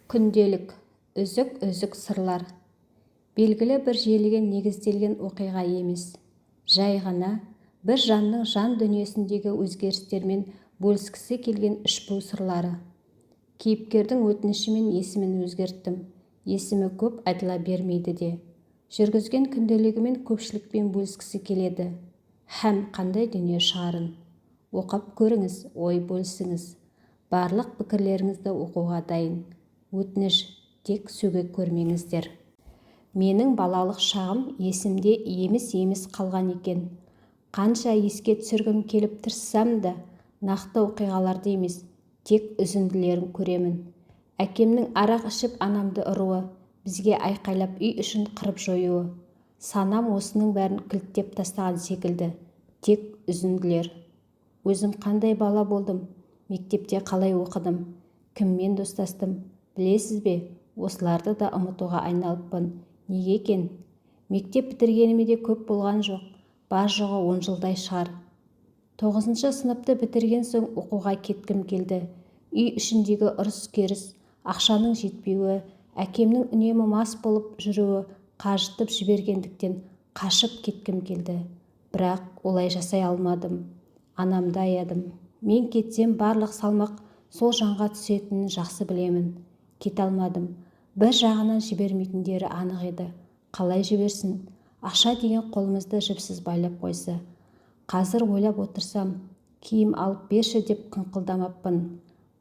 Күнделік үзік сырлар. Белгілі бір желіге негізделген оқиға емес, жай ғана бір жанның жан дүниесіндегі өзгерістермен бөліскісі келген үшбу сырлары. Кейіпкердің өтінішімен есімін өзгерттім. Есімі көп айтыла бермейді де. Жүргізген күнделігімен көпшілікпен бөліскісі келеді. Һәм қандай дүние шығарын. Оқып көріңіз, ой бөлісіңіз. Барлық пікірлеріңізді оқуға дайын. Өтініш, тек сөгек көрмеңіздер. Менің балалық шағым есімде еміс қалған екен. Қанша еске түсіргім келіп тырыссам да, нақты оқиғаларды емес, тек үзінділерін көремін. Әкемнің арақ ішіп анамды ұруы, бізге айқайлап үй үшін қырып жоюы. Санам осының бәрін кілттеп тастаған секілді, тек үзінділер. Өзім қандай бала болдым, мектепте қалай оқыдым, кіммен достастым, білесіз бе, осыларды да ұмытуға айналыппын. Неге екен? Мектеп бітіргеніме де көп болған жоқ, бар жоғы 10 жылдай шығар. 9 сыныпты бітірген соң оқуға кеткім келді. Үй ішіндегі ұрыс-керіс, ақшаның жетпеуі, әкемнің үнемі мас болып жүруі қажытып жібергендіктен қашып кеткім келді. Бірақ олай жасай алмадым. Анамды аядым. Мен кетсем барлық салмақ сол жанға түсетінін жақсы білемін. Кете алмадым. Бір жағынан жібермейтіндері анық еді. Қалай жіберсін? Ақша деген қолымызды жіпсіз байлап қойса. Қазір ойлап отырсам, киім алып берші деп қыңқылдамаппын.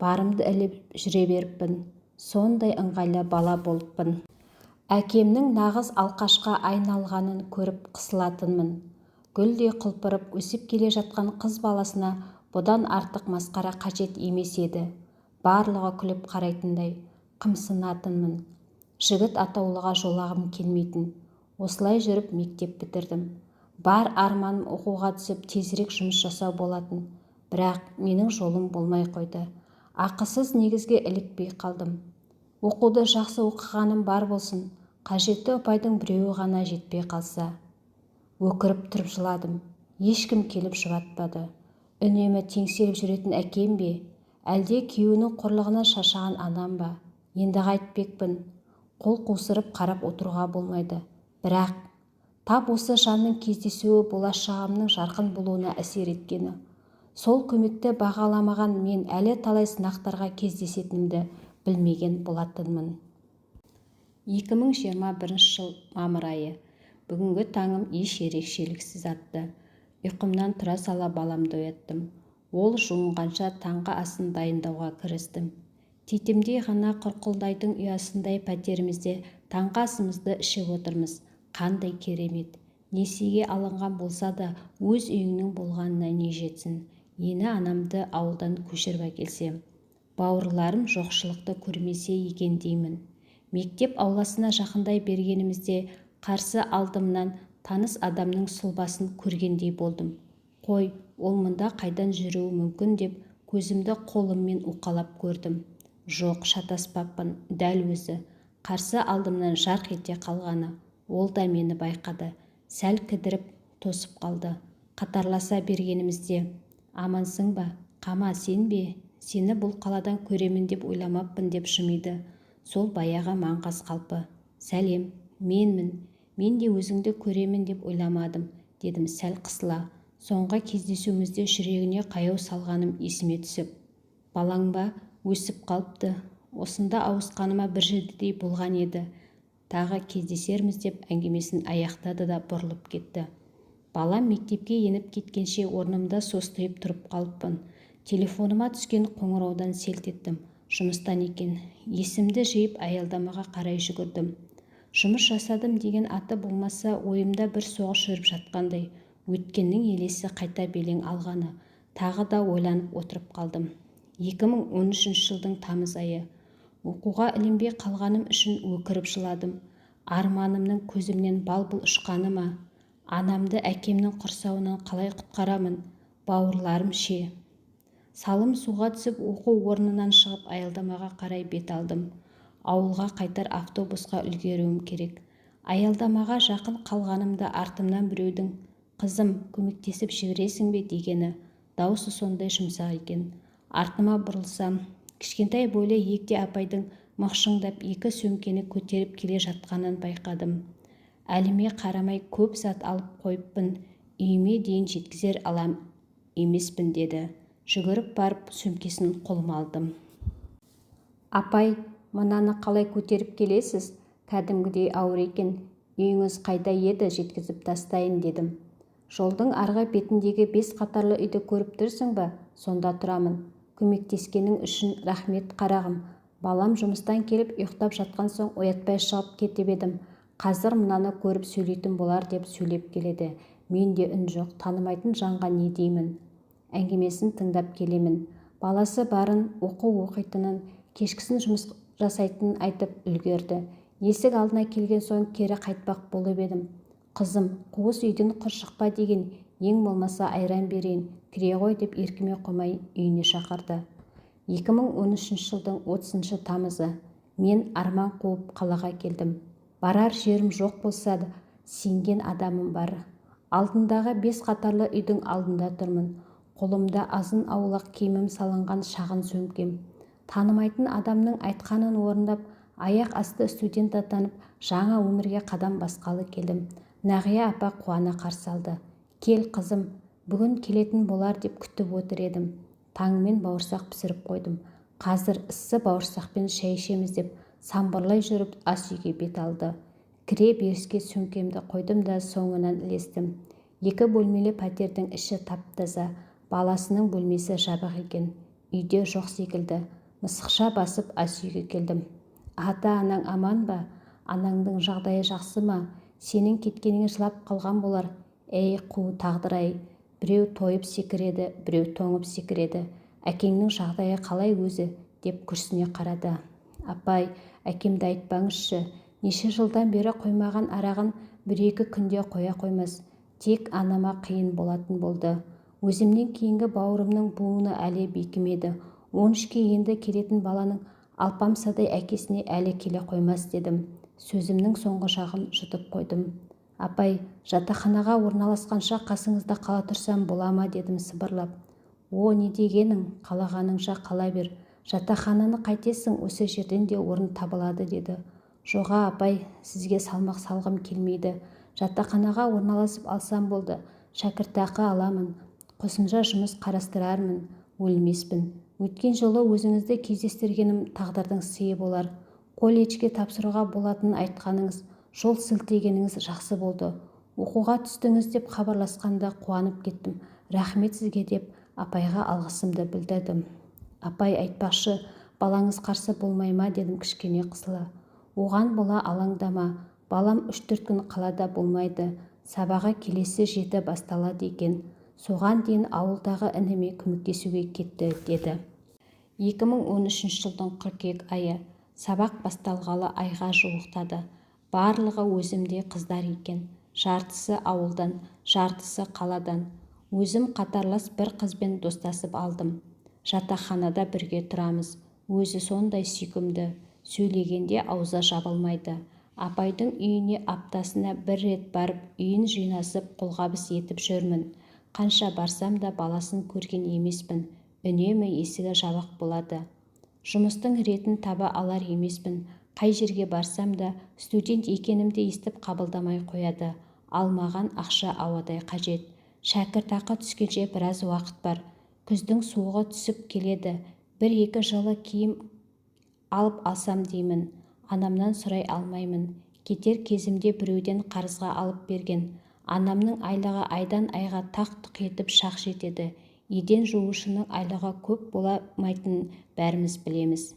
Барымды іліп жүре беріппін. Сондай ыңғайлы бала болыппын. Әкемнің нағыз алқашқа айналғанын көріп қысылатынмын. Гүлдей құлпырып өсіп келе жатқан қыз баласына бұдан артық масқара қажет емес еді. Барлығы күліп қарайтындай қымсынатынмын. Жігіт атаулыға жолағым келмейтін. Осылай жүріп мектеп бітірдім. Бар арманым оқуға түсіп тезірек жұмыс жасау болатын. Бірақ менің жолым болмай қойды. Ақысыз негізге ілікпей қалдым. Оқуды жақсы оқығаным бар болсын, қажетті ұпайдың біреуі ғана жетпей қалса. Өкіріп тұрып жыладым. Ешкім келіп жұбатпады. Үнемі теңселіп жүретін әкем бе? Әлде күйеуінің қорлығына шаршаған анам ба? Енді қайтпекпін. Қол қусырып қарап отыруға болмайды. Бірақ тап осы жанның кездесуі болашағымның жарқын болуына әсер еткені. Сол көмекті бағаламаған мен әлі талай сынақтарға кездесетінімді білмеген болатынмын. 2021 жыл мамыр айы. Бүгінгі таңым еш ерекшеліксіз атты. Ұйқымнан тұра сала баламды ояттым. Ол жуынғанша таңғы асын дайындауға кірістім. Титімдей ғана құрқылдайдың ұясындай пәтерімізде таңғы асымызды ішіп отырмыз. Қандай керемет. Несиеге алынған болса да өз үйіңнің болғанына не жетсін. Ені анамды ауылдан көшіріп әкелсем. Бауырларым жоқшылықты көрмесе екен деймін. Мектеп ауласына жақындай бергенімізде қарсы алдымнан таныс адамның сұлбасын көргендей болдым. Қой, ол мұнда қайдан жүруі мүмкін деп көзімді қолыммен уқалап көрдім. Жоқ, шатаспаппын, дәл өзі. Қарсы алдымнан жарқ ете қалғаны. Ол да мені байқады. Сәл кідіріп тосып қалды. Қатарласа бергенімізде, амансың ба? Қама, сен бе? Сені бұл қаладан көремін деп ойламаппын деп жымиды. Сол баяғы маңғаз қалпы. Сәлем, менмін. Мен де өзіңді көремін деп ойламадым, дедім сәл қысыла. Соңғы кездесуімізде жүрегіне қаяу салғаным есіме түсіп. Балаң ба? Өсіп қалыпты. Осында ауысқаныма бір жетідей болған еді. Тағы кездесерміз деп әңгімесін аяқтады да бұрылып кетті. Балам мектепке еніп кеткенше орнымда состиып тұрып қалыппын. Телефоныма түскен қоңыраудан селт еттім. Жұмыстан екен. Есімді жиып аялдамаға қарай жүгірдім. Жұмыс жасадым деген аты болмаса, ойымда бір соғыс жүріп жатқандай. Өткеннің елесі қайта белең алғаны. Тағы да ойланып отырып қалдым. 2013 жылдың тамыз айы. Оқуға ілінбей қалғаным үшін өкіріп жыладым. Арманымның көзімнен бал-бұл ұшқаны ма? Анамды әкемнің құрсауынан қалай құтқарамын? Бауырларым ше? Салым суға түсіп оқу орнынан шығып аялдамаға қарай бет алдым. Ауылға қайтар автобусқа үлгеруім керек. Аялдамаға жақын қалғанымда артымнан біреудің «Қызым, көмектесіп жібересің бе?» дегені. Даусы сондай жұмсақ екен. Артыма бұрылсам, кішкентай бойлы егде апайдың мықшыңдап 2 сөмкені көтеріп келе жатқанын байқадым. Әліме қарамай көп зат алып қойыппын, үйіме дейін жеткізер алам емеспін деді. Жүгіріп барып сөмкесін қолыма алдым. Апай, мынаны қалай көтеріп келесіз? Кәдімгідей ауыр екен. Үйіңіз қайда еді, жеткізіп тастайын дедім. Жолдың арғы бетіндегі 5 қатарлы үйді көріп тұрсың ба? Сонда тұрамын. Көмектескенің үшін рахмет қарағым. Балам жұмыстан келіп ұйықтап жатқан соң оятпай шығып кетіп едім. Қазір мынаны көріп сөйлейтін болар деп сөйлеп келеді. Менде үн жоқ, танымайтын жанға не деймін? Әңгімесін тыңдап келемін. Баласы барын, оқу оқитынын, кешкісін жұмыс жасайтынын айтып үлгерді. Есік алдына келген соң кері қайтпақ болып едім. Қызым, қуыс үйден құр шықпа деген, ең болмаса айран берейін, кіре ғой деп еркіме қоймай үйіне шақырды. 2013 жылдың 30 тамызы. Мен арман қуып қалаға келдім. Барар жерім жоқ болса да, сенген адамым бар. Алдындағы 5 қатарлы үйдің алдында тұрмын. Қолымда азын аулақ киімім салынған шағын сөмкем. Танымайтын адамның айтқанын орындап, аяқ асты студент атанып, жаңа өмірге қадам басқалы келдім. Нағия апа қуана қарсы алды. Кел қызым, бүгін келетін болар деп күтіп отыр едім. Таңмен бауырсақ пісіріп қойдым. Қазір ісі бауырсақпен шай ішеміз деп самбырлай жүріп ас үйге бет алды. Кіре беріске сөмкемді қойдым да соңынан ілестім. 2 бөлмелі пәтердің іші тап-таза, баласының бөлмесі жабық екен. Үйде жоқ секілді. Мысықша басып ас үйге келдім. Ата-анаң аман ба? Анаңның жағдайы жақсы ма? Сенің кеткеніңе жылап қалған болар. Ей қу тағдыр-ай, біреу тойып секіреді, біреу тоңып секіреді. Әкеңнің жағдайы қалай өзі? Деп күрсіне қарады. Апай, әкемді айтпаңызшы. Неше жылдан бері қоймаған арағын 1-2 күнде қоя қоймас. Тек анама қиын болатын болды. Өзімнен кейінгі бауырымның буыны әлі бекімеді. 13-ке енді келетін баланың алпамсадай әкесіне әлі келе қоймас дедім. Сөзімнің соңғы жағын жұтып қойдым. Апай, жатақханаға орналасқанша қасыңызда қала тұрсам бола ма дедім сыбырлап. О, не дегенің, қалағаныңша қала бер. Жатақхананы қайтесің, осы жерден де орын табылады деді. Жоға апай, сізге салмақ салғым келмейді. Жатақханаға орналасып алсам болды. Шәкіртақы аламын. Қосымша жұмыс қарастырармын. Өлмеспін. Өткен жолы өзіңізді кездестіргенім тағдырдың сыйы болар. Колледжге тапсыруға болатынын айтқаныңыз, жол сілтегеніңіз жақсы болды. Оқуға түстіңіз деп хабарласқанда қуанып кеттім. Рахмет сізге деп апайға алғысымды білдірдім. Апай айтпақшы, балаңыз қарсы болмай ма дедім кішкене қысыла. Оған бола алаңдама. Балам 3-4 күн қалада болмайды. Сабағы келесі жеті басталады екен. Соған дейін ауылдағы ініме көмектесуге кетті деді. 2013 жылдың қыркүйек айы. Сабақ басталғалы айға жуықтады. Барлығы өзімде қыздар екен. Жартысы ауылдан, жартысы қаладан. Өзім қатарлас бір қызбен достасып алдым. Жатақханада бірге тұрамыз. Өзі сондай сүйкімді. Сөйлегенде аузы жабылмайды. Апайдың үйіне аптасына 1 рет барып, үйін жинасып, қолғабыс етіп жүрмін. Қанша барсам да баласын көрген емеспін. Үнемі есігі жабық болады. Жұмыстың ретін таба алар емеспін. Қай жерге барсам да студент екенімді естіп қабылдамай қояды. Ал маған ақша ауадай қажет. Шәкіртақы түскенше біраз уақыт бар. Күздің суығы түсіп келеді. 1-2 жылы киім алып алсам деймін. Анамнан сұрай алмаймын. Кетер кезімде біреуден қарызға алып берген. Анамның айлығы айдан айға тақ-тұқ етіп шақ жетеді. Еден жуушының айлығы көп боламайтынын бәріміз білеміз.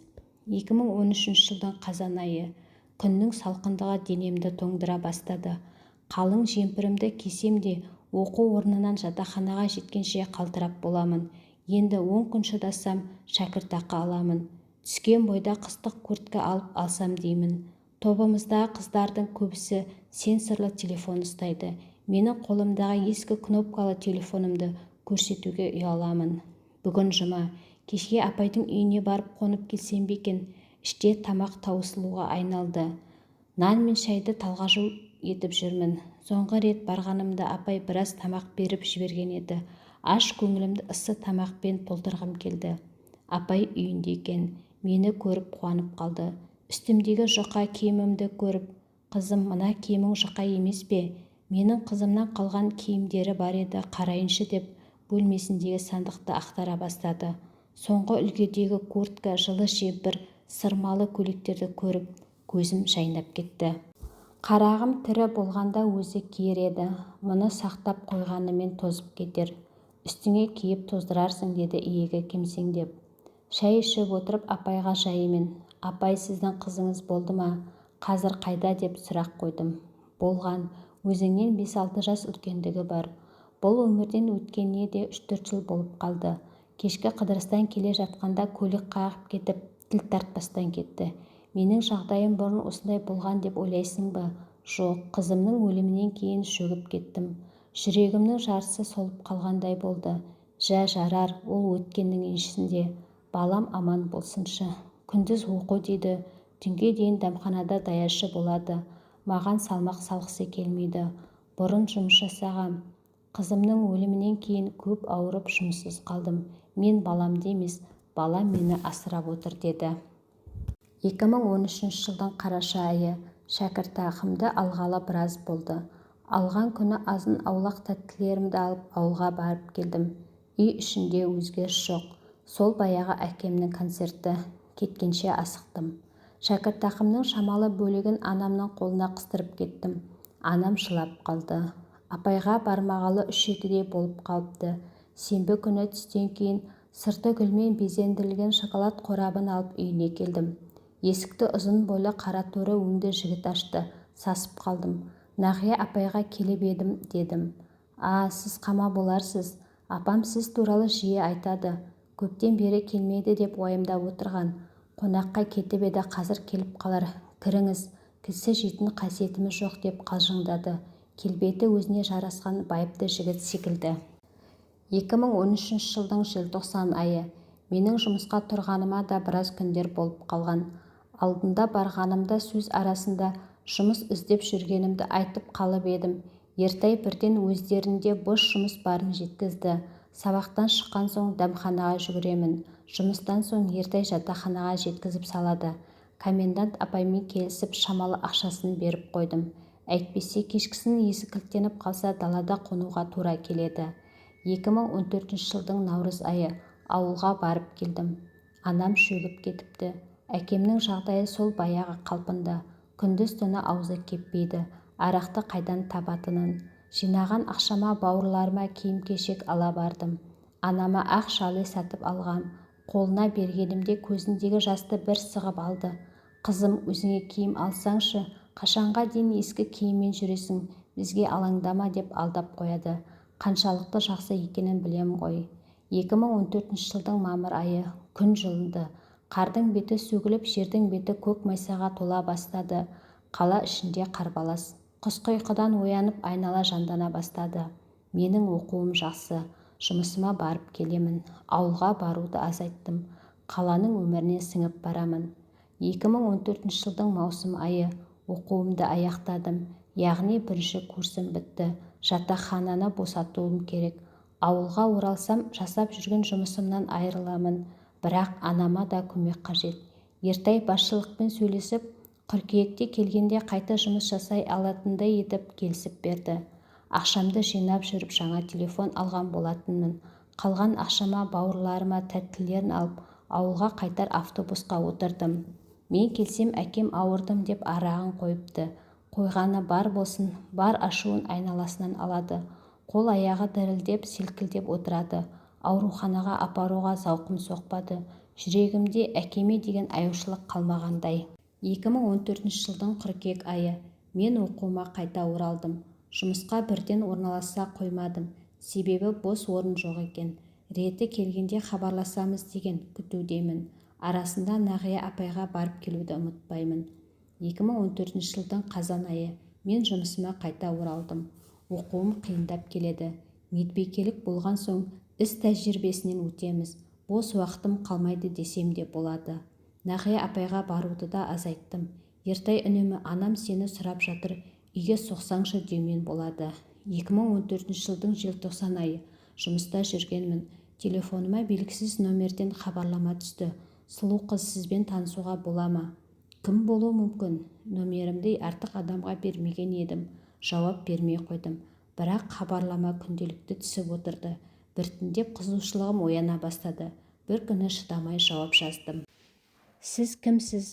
2013 жылдың қазан айы. Күннің салқындығы денемді тоңдыра бастады. Қалың жемпірімді кисем де оқу орнынан жатақханаға жеткенше қалтырап боламын. Енді 10 күн шыдасам шәкіртақы аламын. Түскен бойда қыстық куртка алып алсам деймін. Тобымыздағы қыздардың көбісі сенсорлы телефон ұстайды. Менің қолымдағы ескі кнопкалы телефонымды көрсетуге ұяламын. Бүгін жұма. Кешке апайдың үйіне барып қонып келсем бе екен. Іште тамақ таусылуға айналды. Нан мен шайды талғажу етіп жүрмін. Соңғы рет барғанымда апай біраз тамақ беріп жіберген еді. Аш көңілімді ыссы тамақпен толтырғым келді. Апай үйінде екен. Мені көріп қуанып қалды. Үстімдегі жұқа киімімді көріп, «Қызым, мына киімің жұқа емес пе? Менің қызымнан қалған киімдері бар еді, қарайыншы» деп бөлмесіндегі сандықты ақтара бастады. Соңғы үлгідегі куртка, жылы жеп бір сырмалы көйлектерді көріп, көзім жайнап кетті. Қарағым тірі болғанда өзі киер еді. Мұны сақтап қойғанымен тозып кетер. Үстіңе киіп тоздырарсың, деді иегі кемсеңдеп. Шай ішіп отырып апайға жайымен, «Апай, сіздің қызыңыз болды ма? Қазір қайда?» деп сұрақ қойдым. Болған, өзіңнен 5-6 жас үлкендігі бар. Бұл өмірден өткеніне де 3-4 жыл болып қалды. Кешкі қыдырыстан келе жатқанда көлік қағып кетіп, тіл тартпастан кетті. Менің жағдайым бұрын осындай болған деп ойлайсың ба? Жоқ, қызымның өлімінен кейін шөгіп кеттім. Жүрегімнің жартысы солып қалғандай болды. Жә, жарар, ол өткеннің еншісінде. Балам аман болсыншы. Күндіз оқу дейді, түнге дейін дәмханада даяшы болады. Маған салмақ салғысы келмейді. Бұрын жұмыс жасағам. Қызымның өлімінен кейін көп ауырып жұмыссыз қалдым. Мен баламды емес, балам мені асырап отыр, деді. 2013 жылдың қараша айы. Шәкіртақымды алғалы біраз болды. Алған күні азын-аулақ тәттілерімді алып ауылға барып келдім. Үй ішінде өзгеріс жоқ. Сол баяғы әкемнің концерті. Кеткенше асықтым. Шәкіртақымның шамалы бөлігін анамның қолына қыстырып кеттім. Анам жылап қалды. Апайға бармағалы 3-2-дей болып қалыпты. Сенбі күні түстен кейін сырты гүлмен безендірілген шоколад қорабын алып үйіне келдім. Есікті ұзын бойлы қара торы өңді жігіт ашты. Сасып қалдым. Нағия апайға келіп едім, дедім. Сіз қама боларсыз. Апам сіз туралы жиі айтады. Көптен бері келмейді деп уайымдап отырған. Қонаққа кетіп еді, қазір келіп қалар. Кіріңіз, кісі жейтін қасиетіміз жоқ, деп қалжыңдады. Келбеті өзіне жарасқан байыпты жігіт секілді. 2013 жылдың желтоқсан айы. Менің жұмысқа тұрғаныма да біраз күндер болып қалған. Алдында барғанымда сөз арасында жұмыс іздеп жүргенімді айтып қалып едім. Ертай бірден өздерінде бос жұмыс барын жеткізді. Сабақтан шыққан соң дәмханаға жүгіремін. Жұмыстан соң Ертай жатақханаға жеткізіп салады. Комендант апаймен келісіп шамалы ақшасын беріп қойдым. Әйтпесе кешкісін есік кілттеніп қалса далада қонуға тура келеді. 2014 жылдың наурыз айы. Ауылға барып келдім. Анам шөгіп кетіпті. Әкемнің жағдайы сол баяғы қалпында. Күндіз-түні аузы кеппейді. Арақты қайдан табатынын. Жинаған ақшама бауырларыма киім-кешек ала бардым. Анама ақ шали сатып алғам. Қолына бергенімде көзіндегі жасты бір сығып алды. Қызым, өзіңе киім алсаңшы, қашанға дейін ескі киіммен жүресің, бізге алаңдама, деп алдап қояды. Қаншалықты жақсы екенін білем ғой. 2014 жылдың мамыр айы. Күн жылынды. Қардың беті сөгіліп, жердің беті көк майсаға тола бастады. Қала ішінде қарбалас. Құсқы ұйқыдан оянып айнала жандана бастады. Менің оқуым жақсы. Жұмысыма барып келемін. Ауылға баруды азайттым. Қаланың өміріне сіңіп барамын. 2014 жылдың маусым айы. Оқуымды аяқтадым. Яғни бірінші курсым бітті. Жатақхананы босатуым керек. Ауылға оралсам, жасап жүрген жұмысымнан айырыламын. Бірақ анама да көмек қажет. Ертай басшылықпен сөйлесіп, қыркүйекте келгенде қайта жұмыс жасай алатындай етіп келісіп берді. Ақшамды жинап жүріп жаңа телефон алған болатынмын. Қалған ақшама бауырларыма тәттілерін алып, ауылға қайтар автобусқа отырдым. Мен келсем, әкем ауырдым деп арағын қойыпты. Қойғаны бар болсын, бар ашуын айналасынан алады. Қол аяғы дірілдеп, селкілдеп отырады. Ауруханаға апаруға зауқым соқпады. Жүрегімде әкеме деген аяушылық қалмағандай. 2014 жылдың қыркүйек айы. Мен оқуыма қайта оралдым. Жұмысқа бірден орналаса қоймадым. Себебі бос орын жоқ екен. Реті келгенде хабарласамыз деген күтудемін. Арасында Нағия апайға барып келуді ұмытпаймын. 2014 жылдың қазан айы. Мен жұмысыма қайта оралдым. Оқуым қиындап келеді. Медбикелік болған соң іс тәжірибесінен өтеміз. Бос уақытым қалмайды десем де болады. Нағия апайға баруды да азайттым. Ертай үнемі анам сені сұрап жатыр, үйге соқсаңшы деумен болады. 2014 жылдың желтоқсан айы. Жұмыста жүргенмін. Телефоныма белгісіз номерден хабарлама түсті. Сұлу қыз, сізбен танысуға бола ма? Кім болуы мүмкін? Нөмерімді артық адамға бермеген едім. Жауап бермей қойдым. Бірақ хабарлама күнделікті түсіп отырды. Біртіндеп қызығушылығым ояна бастады. Бір күні шыдамай жауап жаздым. Сіз кімсіз?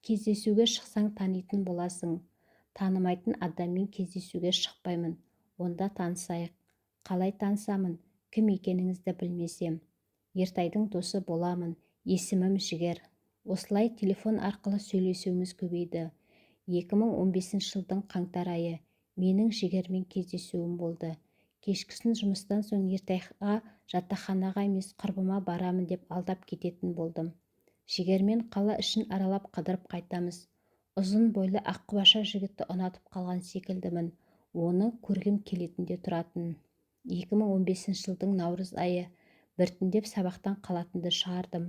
Кездесуге шықсаң танитын боласың. Танымайтын адаммен кездесуге шықпаймын. Онда танысайық. Қалай танысамын? Кім екеніңізді білмесем. Ертайдың досы боламын. Есімім Жігер. Осылай телефон арқылы сөйлесуіміз көбейді. 2015 жылдың қаңтар айы. Менің Жігермен кездесуім болды. Кешкісін жұмыстан соң Ертайға жатақханаға емес құрбыма барамын деп алдап кететін болдым. Жігермен қала ішін аралап қыдырып қайтамыз. Ұзын бойлы аққұбаша жігітті ұнатып қалған секілдімін. Оны көргім келетінде тұратын. 2015 жылдың наурыз айы. Біртіндеп сабақтан қалатынды шығардым.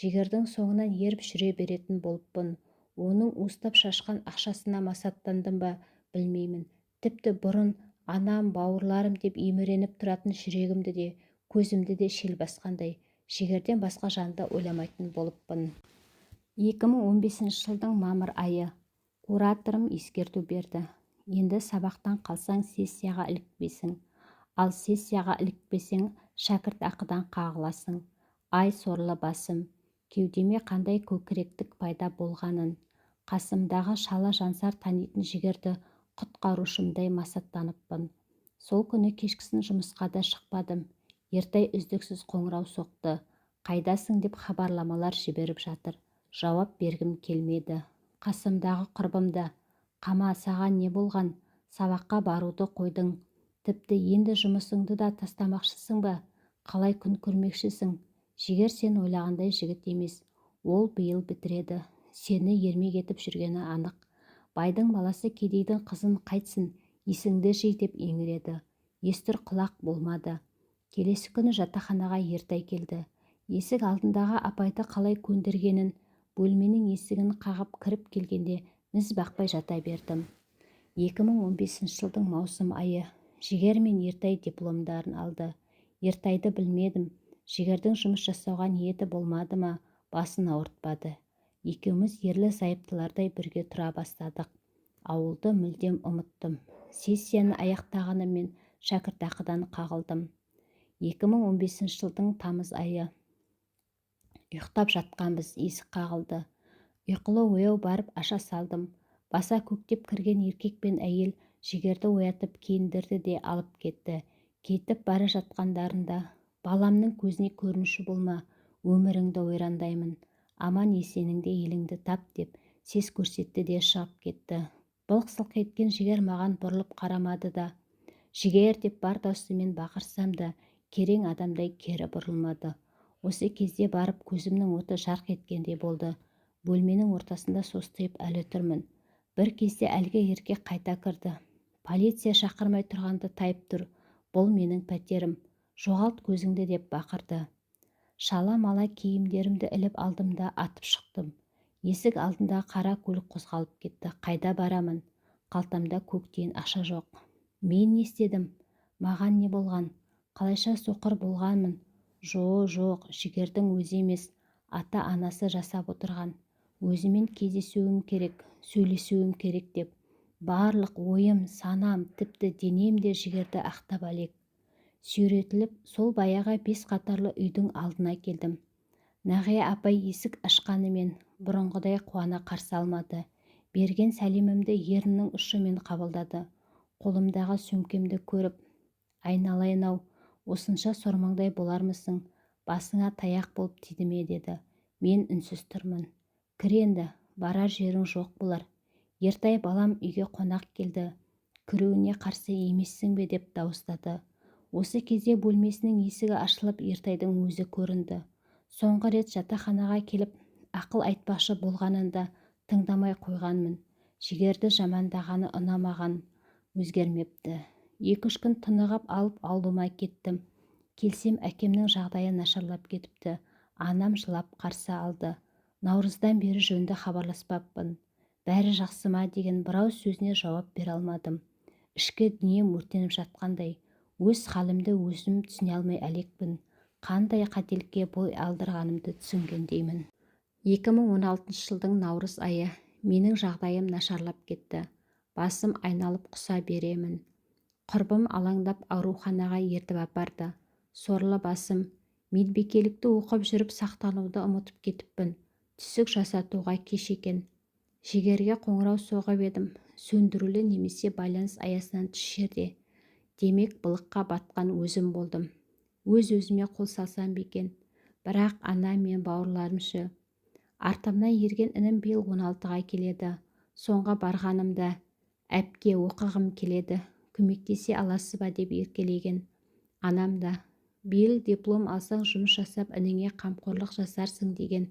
Жігердің соңынан еріп жүре беретін болыппын. Оның уыстап шашқан ақшасына масаттандым ба, білмеймін. Тіпті бұрын анам, бауырларым деп еміреніп тұратын жүрегімді де, көзімді де шел басқандай. Жігерден басқа жанды ойламайтын болыппын. 2015 жылдың мамыр айы. Кураторым ескерту берді. Енді сабақтан қалсаң сессияға ілікпесің. Ал сессияға ілікпесең шәкіртақыдан қағыласың. Ай сорлы басым. Кеудеме қандай көкіректік пайда болғанын. Қасымдағы шала жансар танитын Жігерді құтқарушымдай масаттаныппын. Сол күні кешкісін жұмысқа да шықпадым. Ертай үздіксіз қоңырау соқты. Қайдасың деп хабарламалар жіберіп жатыр. Жауап бергім келмеді. Қасымдағы құрбымда. Қама, саған не болған? Сабаққа баруды қойдың. Тіпті енді жұмысыңды да тастамақшысың ба? Қалай күн көрмекшісің? Жігер сен ойлағандай жігіт емес. Ол биыл бітіреді. Сені ермек етіп жүргені анық. Байдың баласы кедейдің қызын қайтсын, есіңді жи деп еңіреді. Естір құлақ болмады. Келесі күні жатақханаға Ертай келді. Есік алдындағы апайды қалай көндіргенін, бөлменің есігін қағып кіріп келгенде міз бақпай жата бердім. 2015 жылдың маусым айы. Жігер мен Ертай дипломдарын алды. Ертайды білмедім. Жігердің жұмыс жасауға ниеті болмады ма, басын ауыртпады. Екеуміз ерлі-зайыптылардай бірге тұра бастадық. Ауылды мүлдем ұмыттым. Сессияны аяқтағаныммен шәкіртақыдан қағылдым. 2015 жылдың тамыз айы. Ұйықтап жатқанбыз, есік қағылды. Ұйқылы ояу барып аша салдым. Баса көктеп кірген еркек пен әйел Жігерді оятып киіндірді де алып кетті. Кетіп бара жатқандарында, баламның көзіне көрінуші болма, өміріңді ойрандаймын. Аман есеніңде еліңді тап деп сес көрсетті де шығып кетті. Былқ-сылқ еткен Жігер маған бұрылып қарамады да. Жігер деп бар даусымен бақырсам да, керең адамдай кері бұрылмады. Осы кезде барып көзімнің оты жарқ еткендей болды. Бөлменің ортасында состиып әлі тұрмын. Бір кезде әлгі еркек қайта кірді. Полиция шақырмай тұрғанды тайып тұр. Бұл менің пәтерім. Жоғалт көзіңді деп бақырды. Шала-мала киімдерімді іліп алдым да атып шықтым. Есік алдында қара көлік қозғалып кетті. Қайда барамын? Қалтамда көктен ақша жоқ. Мен не істедім? Маған не болған? Қалайша соқыр болғанмын? Жоқ, Жігердің өзі емес, ата-анасы жасап отырған. Өзімен кездесуім керек, сөйлесуім керек деп. Барлық ойым, санам, тіпті денем де Жігерді ақтап әлек. Сүйретіліп, сол баяға 5 қатарлы үйдің алдына келдім. Нағия апай есік ашқанымен бұрынғыдай қуана қарсы алмады. Берген сәлемімді еріннің ұшымен қабылдады. Қолымдағы сөмкемді көріп, айналайын-ау, осынша сормаңдай болармысың, басыңа таяқ болып тиді ме деді. Мен үнсіз тұрмын. Кір енді, барар жерің жоқ болар. Ертай балам үйге қонақ келді. Кіруіне қарсы емессің бе деп дауыстады. Осы кезде бөлмесінің есігі ашылып Ертайдың өзі көрінді. Соңғы рет жатақханаға келіп, ақыл айтпақшы болғанында тыңдамай қойғанмын. Жігерді жамандағаны ұнамаған, өзгермепті. 2-3 күн тынығып алып ауылыма кеттім. Келсем әкемнің жағдайы нашарлап кетіпті. Анам жылап қарсы алды. Наурыздан бері жөнді хабарласпаппын. Бәрі жақсы ма деген бірау сөзіне жауап бере алмадым. Ішкі дүнием өртеніп жатқандай. Өз халімді өзім түсіне алмай әлекпін. Қандай қателікке бой алдырғанымды түсінгендеймін. 2016 жылдың наурыз айы. Менің жағдайым нашарлап кетті. Басым айналып құса беремін. Құрбым алаңдап ауруханаға ертіп апарды. Сорлы басым. Медбикелікті оқып жүріп сақтануды ұмытып кетіппін. Түсік жасатуға кеш екен. Жігерге қоңырау соғып едім. Сөндірулі немесе байланыс аясынан тыс жерде. Демек былыққа батқан өзім болдым. Өз-өзіме қол салсам бекен. Бірақ ана мен бауырларымшы. Артымнан ерген інім биыл 16-ға келеді. Соңға барғанымда әпке оқығым келеді. Көмектесе аласы ба деп еркелеген. Анам да биыл диплом алсаң жұмыс жасап ініңе қамқорлық жасарсың деген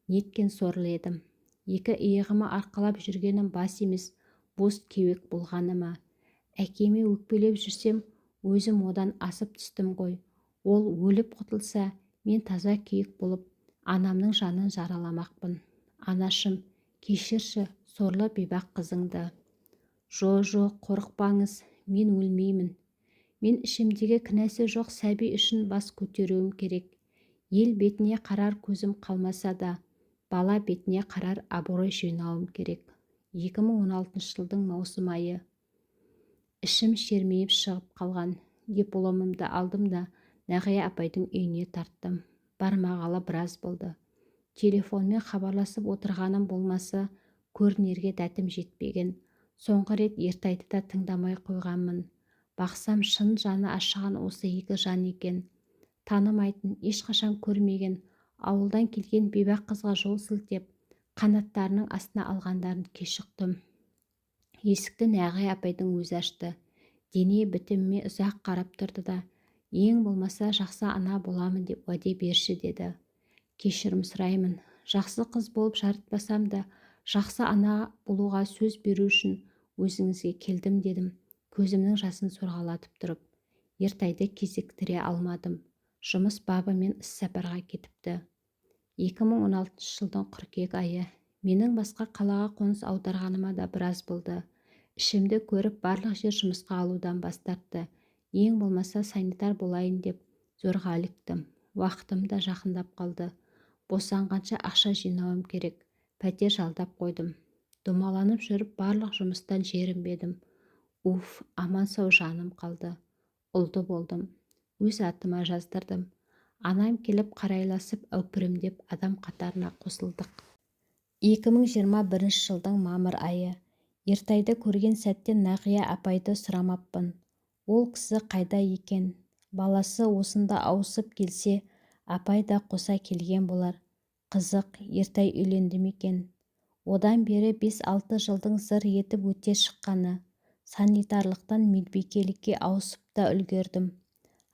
неткен сорлы едім. Екі иығыма арқалап жүргенім бас емес, бос кеуек болғаны ма. Әкеме өкпелеп жүрсем, өзім одан асып түстім ғой. Ол өліп құтылса, мен таза күйік болып, анамның жанын жараламақпын. Анашым, кешірші сорлы бейбақ қызыңды. Жоқ, қорықпаңыз, мен өлмеймін. Мен ішімдегі кінәсі жоқ сәби үшін бас көтеруім керек. Ел бетіне қарар көзім қалмаса да, бала бетіне қарар абырой жинауым керек. 2016 жылдың маусым айы. Ішім шермейіп шығып қалған. Дипломымды алдым да Нағия апайдың үйіне тарттым. Бармағалы біраз болды. Телефонмен хабарласып отырғаным болмаса, көрінерге дәтім жетпеген. Соңғы рет Ертайды да тыңдамай қойғанмын. Бақсам шын жаны ашыған осы екі жан екен. Танымайтын, ешқашан көрмеген, ауылдан келген бейбақ қызға жол сілтеп, қанаттарының астына алғандарын кеш ұқтым. Есікті Нағия апайдың өзі ашты. Дене бітіміме ұзақ қарап тұрды да, ең болмаса жақсы ана боламын деп уәде берші деді. Кешірім сұраймын. Жақсы қыз болып жарытпасам да, жақсы ана болуға сөз беру үшін өзіңізге келдім дедім, көзімнің жасын сорғалатып тұрып. Ертайды кезіктіре алмадым. Жұмыс бабымен іссапарға кетіпті. 2016 жылдың қыркүйек айы. Менің басқа қалаға қоныс аударғаныма да біраз болды. Ішімді көріп барлық жер жұмысқа алудан бас тартты. Ең болмаса санитар болайын деп зорға іліктім. Уақытым да жақындап қалды. Босанғанша ақша жинауым керек. Пәтер жалдап қойдым. Домаланып жүріп барлық жұмыстан жерінбедім. Аман сау жаным қалды. Ұлды болдым. Өз атыма жаздырдым. Анам келіп қарайласып әупірімдеп адам қатарына қосылдық. 2021 жылдың мамыр айы. Ертайды көрген сәттен Нағия апайды сұрамаппын. Ол кісі қайда екен? Баласы осында ауысып келсе, апай да қоса келген болар. Қызық, Ертай үйленді ме екен? Одан бері 5-6 жылдың зыр етіп өте шыққаны. Санитарлықтан медбикелікке ауысып та үлгердім.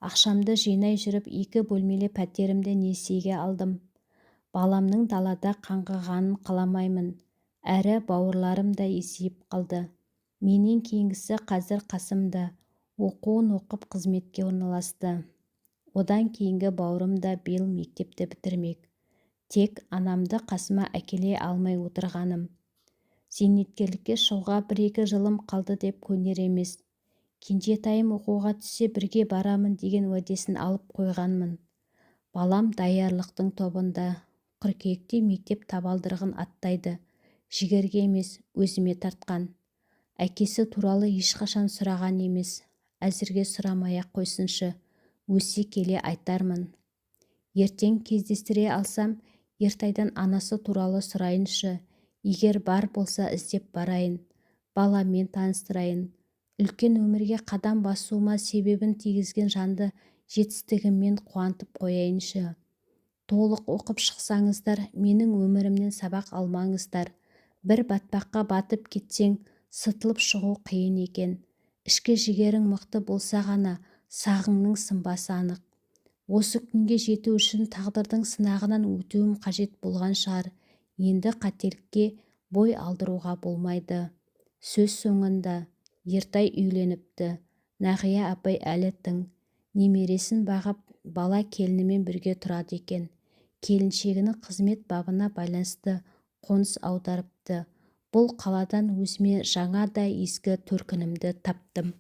Ақшамды жинай жүріп 2 бөлмелі пәтерімді несиеге алдым. Баламның далада қаңғығанын қаламаймын. Әрі бауырларым да есейіп қалды. Менен кейінгісі қазір қасымда. Оқуын оқып қызметке орналасты. Одан кейінгі бауырым да биыл мектепті бітірмек. Тек анамды қасыма әкеле алмай отырғаным. Зейнеткерлікке шығуға 1-2 жылым қалды деп көнер емес. Кенжетайым оқуға түссе бірге барамын деген уәдесін алып қойғанмын. Балам даярлықтың тобында. Қыркүйекте мектеп табалдырығын аттайды. Жігерге емес, өзіме тартқан. Әкесі туралы ешқашан сұраған емес. Әзірге сұрамай-ақ қойсыншы. Өсе келе айтармын. Ертең кездестіре алсам, Ертайдан анасы туралы сұрайыншы. Егер бар болса іздеп барайын. Баламен таныстырайын. Үлкен өмірге қадам басуыма себебін тигізген жанды жетістігіммен қуантып қояйыншы. Толық оқып шықсаңыздар, менің өмірімнен сабақ алмаңыздар. Бір батпаққа батып кетсең, сытылып шығу қиын екен. Ішкі жігерің мықты болса ғана сағыңның сынбасы анық. Осы күнге жету үшін тағдырдың сынағынан өтуім қажет болған шығар. Енді қателікке бой алдыруға болмайды. Сөз соңында Ертай үйленіпті. Нағия апай әлі тың. Немересін бағып, бала келінімен бірге тұрады екен. Келіншегінің қызмет бабына байланысты қоныс аударыпты. Бұл қаладан өзіме жаңа да ескі төркінімді таптым.